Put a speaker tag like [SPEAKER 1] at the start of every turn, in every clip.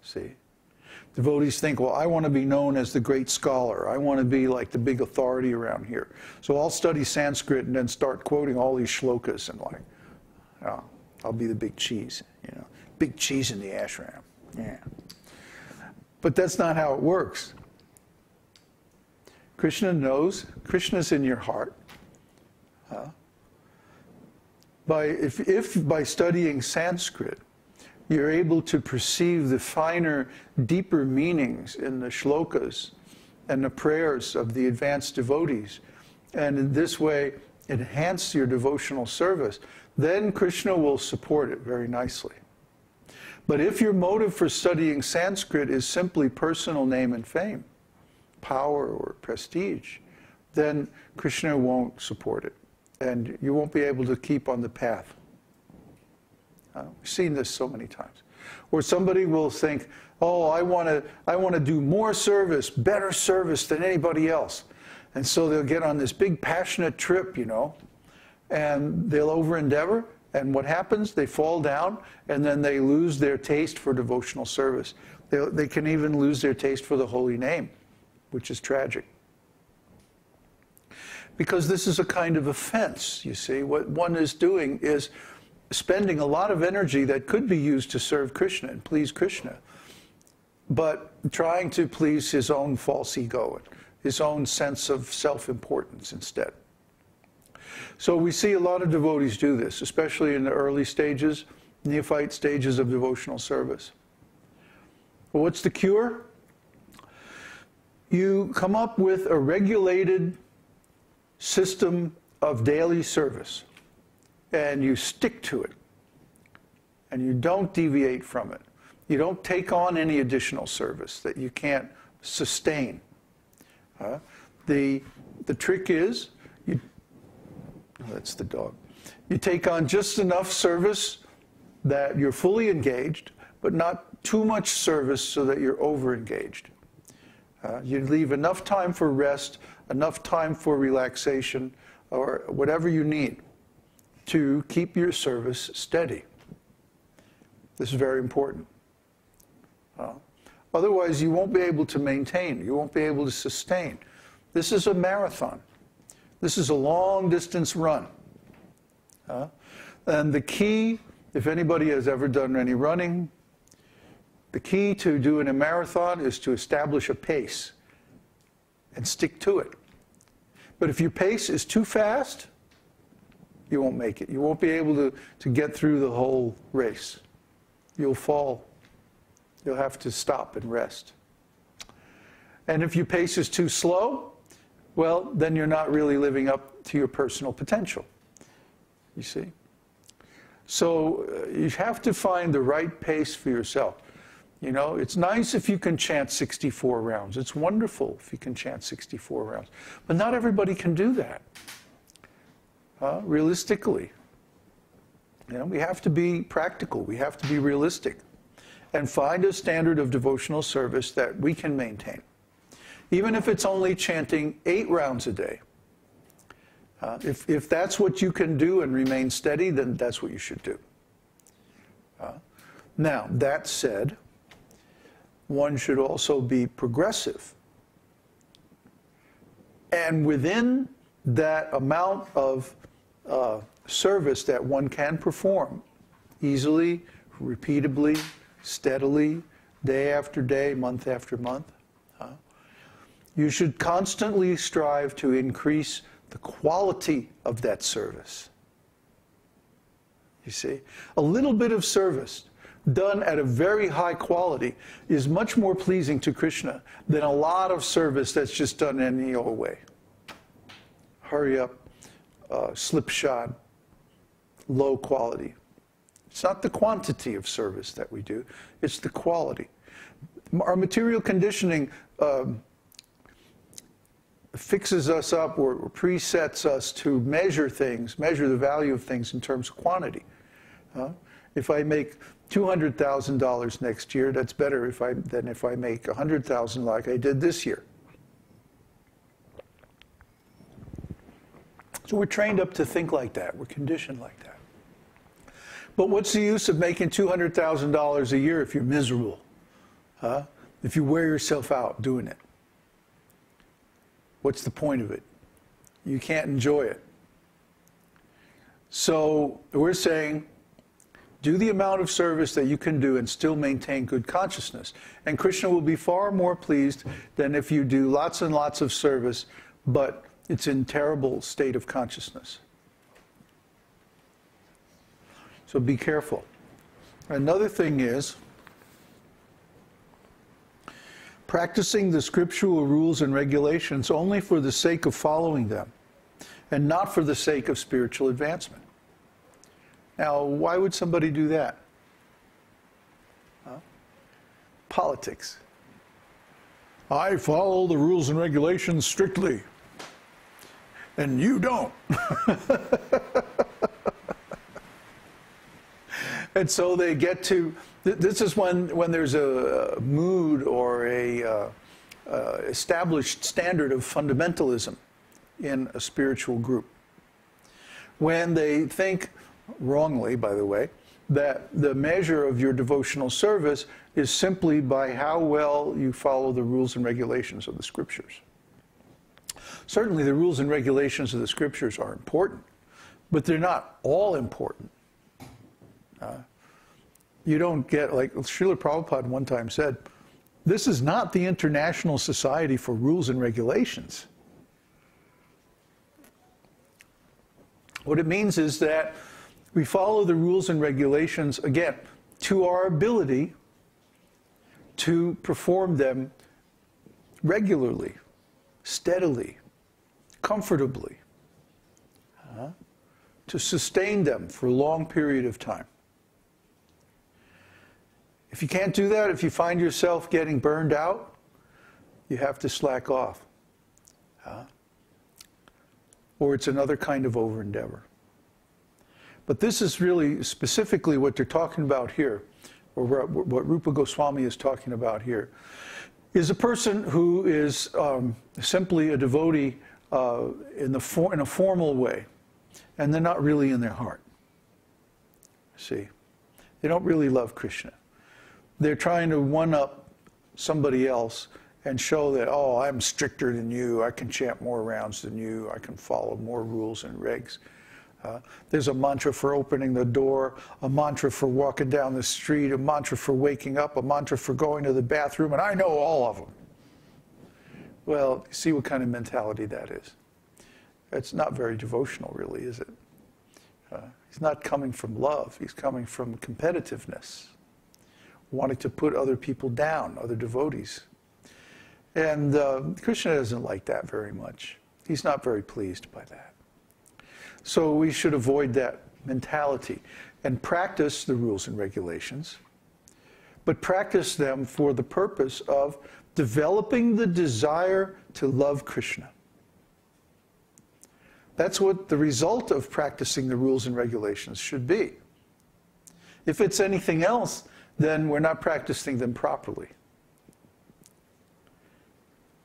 [SPEAKER 1] See? Devotees think, well, I want to be known as the great scholar. I want to be like the big authority around here. So I'll study Sanskrit and then start quoting all these shlokas and like, oh, I'll be the big cheese, you know, big cheese in the ashram. Yeah. But that's not how it works. Krishna knows. Krishna's in your heart. If by studying Sanskrit, you're able to perceive the finer, deeper meanings in the shlokas and the prayers of the advanced devotees, and in this way enhance your devotional service, then Krishna will support it very nicely. But if your motive for studying Sanskrit is simply personal name and fame, power or prestige, then Krishna won't support it, and you won't be able to keep on the path. We've seen this so many times. Or somebody will think, oh, I want to do more service, better service than anybody else. And so they'll get on this big passionate trip, you know, and they'll over-endeavor, and what happens? They fall down, and then they lose their taste for devotional service. They can even lose their taste for the holy name, which is tragic. Because this is a kind of offense, you see. What one is doing is spending a lot of energy that could be used to serve Krishna and please Krishna, but trying to please his own false ego, his own sense of self-importance instead. So we see a lot of devotees do this, especially in the early stages, neophyte stages of devotional service. Well, what's the cure? You come up with a regulated system of daily service, and you stick to it, and you don't deviate from it. You don't take on any additional service that you can't sustain. The trick is, that's the dog. You take on just enough service that you're fully engaged, but not too much service so that you're over-engaged. You leave enough time for rest, enough time for relaxation, or whatever you need to keep your service steady. This is very important. Otherwise, you won't be able to maintain. You won't be able to sustain. This is a marathon. This is a long-distance run. And the key, if anybody has ever done any running, the key to doing a marathon is to establish a pace and stick to it. But if your pace is too fast, you won't make it. You won't be able to get through the whole race. You'll fall. You'll have to stop and rest. And if your pace is too slow, well, then you're not really living up to your personal potential, you see. So you have to find the right pace for yourself. You know, it's nice if you can chant 64 rounds. It's wonderful if you can chant 64 rounds. But not everybody can do that. Realistically. You know, we have to be practical. We have to be realistic. And find a standard of devotional service that we can maintain. Even if it's only chanting 8 rounds a day. If that's what you can do and remain steady, then that's what you should do. Now, that said, one should also be progressive. And within that amount of service that one can perform, easily, repeatably, steadily, day after day, month after month, you should constantly strive to increase the quality of that service. You see, a little bit of service done at a very high quality is much more pleasing to Krishna than a lot of service that's just done any old way. Hurry up, slipshod, low quality. It's not the quantity of service that we do, it's the quality. Our material conditioning fixes us up or presets us to measure things, measure the value of things in terms of quantity. If I make $200,000 next year, that's better than if I make $100,000 like I did this year. So we're trained up to think like that. We're conditioned like that. But what's the use of making $200,000 a year if you're miserable? If you wear yourself out doing it, what's the point of it? You can't enjoy it. So we're saying, do the amount of service that you can do and still maintain good consciousness. And Krishna will be far more pleased than if you do lots and lots of service, but it's in terrible state of consciousness. So be careful. Another thing is practicing the scriptural rules and regulations only for the sake of following them and not for the sake of spiritual advancement. Now, why would somebody do that? Politics. I follow the rules and regulations strictly, and you don't. And so they get to, this is when there's a mood or a established standard of fundamentalism in a spiritual group. When they think, wrongly by the way, that the measure of your devotional service is simply by how well you follow the rules and regulations of the scriptures. Certainly the rules and regulations of the scriptures are important, but they're not all important. You don't get, like Srila Prabhupada one time said, this is not the International Society for Rules and Regulations. What it means is that we follow the rules and regulations, again, to our ability to perform them regularly, steadily, comfortably, to sustain them for a long period of time. If you can't do that, if you find yourself getting burned out, you have to slack off. Or it's another kind of over-endeavor. But this is really specifically what they're talking about here, or what Rupa Goswami is talking about here, is a person who is simply a devotee in a formal way, and they're not really in their heart. See, they don't really love Krishna. They're trying to one-up somebody else and show that, oh, I'm stricter than you, I can chant more rounds than you, I can follow more rules and regs. There's a mantra for opening the door, a mantra for walking down the street, a mantra for waking up, a mantra for going to the bathroom, and I know all of them. Well, see what kind of mentality that is. It's not very devotional, really, is it? He's not coming from love. He's coming from competitiveness, wanting to put other people down, other devotees. And Krishna doesn't like that very much. He's not very pleased by that. So we should avoid that mentality and practice the rules and regulations, but practice them for the purpose of developing the desire to love Krishna. That's what the result of practicing the rules and regulations should be. If it's anything else, then we're not practicing them properly.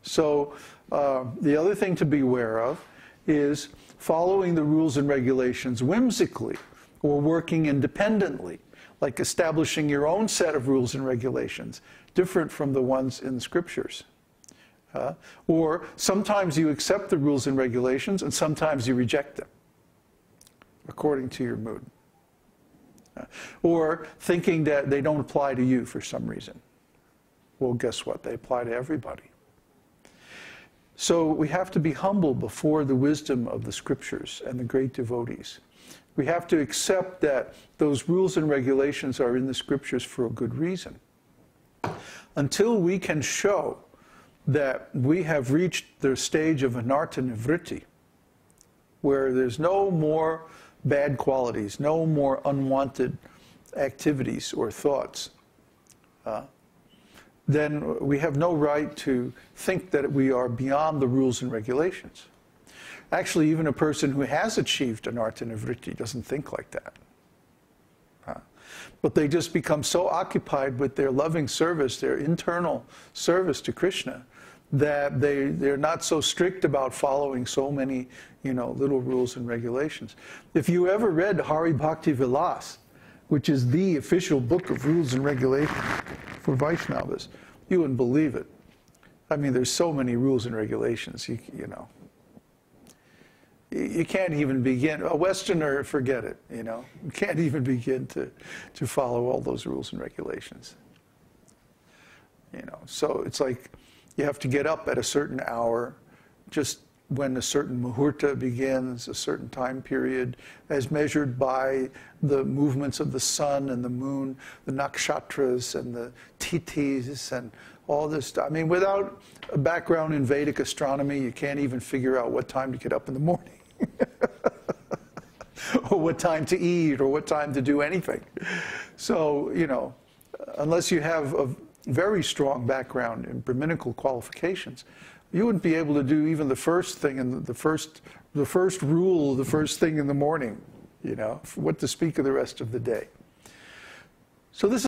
[SPEAKER 1] So the other thing to be aware of is following the rules and regulations whimsically or working independently, like establishing your own set of rules and regulations, different from the ones in the scriptures. Or sometimes you accept the rules and regulations and sometimes you reject them, according to your mood. Or thinking that they don't apply to you for some reason. Well, guess what? They apply to everybody. So we have to be humble before the wisdom of the scriptures and the great devotees. We have to accept that those rules and regulations are in the scriptures for a good reason. Until we can show that we have reached the stage of anartha nivritti, where there's no more bad qualities, no more unwanted activities or thoughts, then we have no right to think that we are beyond the rules and regulations. Actually, even a person who has achieved anartha nivritti doesn't think like that. But they just become so occupied with their loving service, their internal service to Krishna, that they're not so strict about following so many, little rules and regulations. If you ever read Hari Bhakti Vilas, which is the official book of rules and regulations for Vaishnavas. You wouldn't believe it. I mean, there's so many rules and regulations, you know. You can't even begin, a Westerner, forget it, you know. You can't even begin to follow all those rules and regulations. You know, so it's like you have to get up at a certain hour, just when a certain muhurta begins, a certain time period, as measured by the movements of the sun and the moon, the nakshatras and the tithis and all this stuff. I mean, without a background in Vedic astronomy, you can't even figure out what time to get up in the morning. Or what time to eat, or what time to do anything. So, you know, unless you have a very strong background in Brahminical qualifications, you wouldn't be able to do even the first thing and the first rule, the first thing in the morning, you know, what to speak of the rest of the day. So this is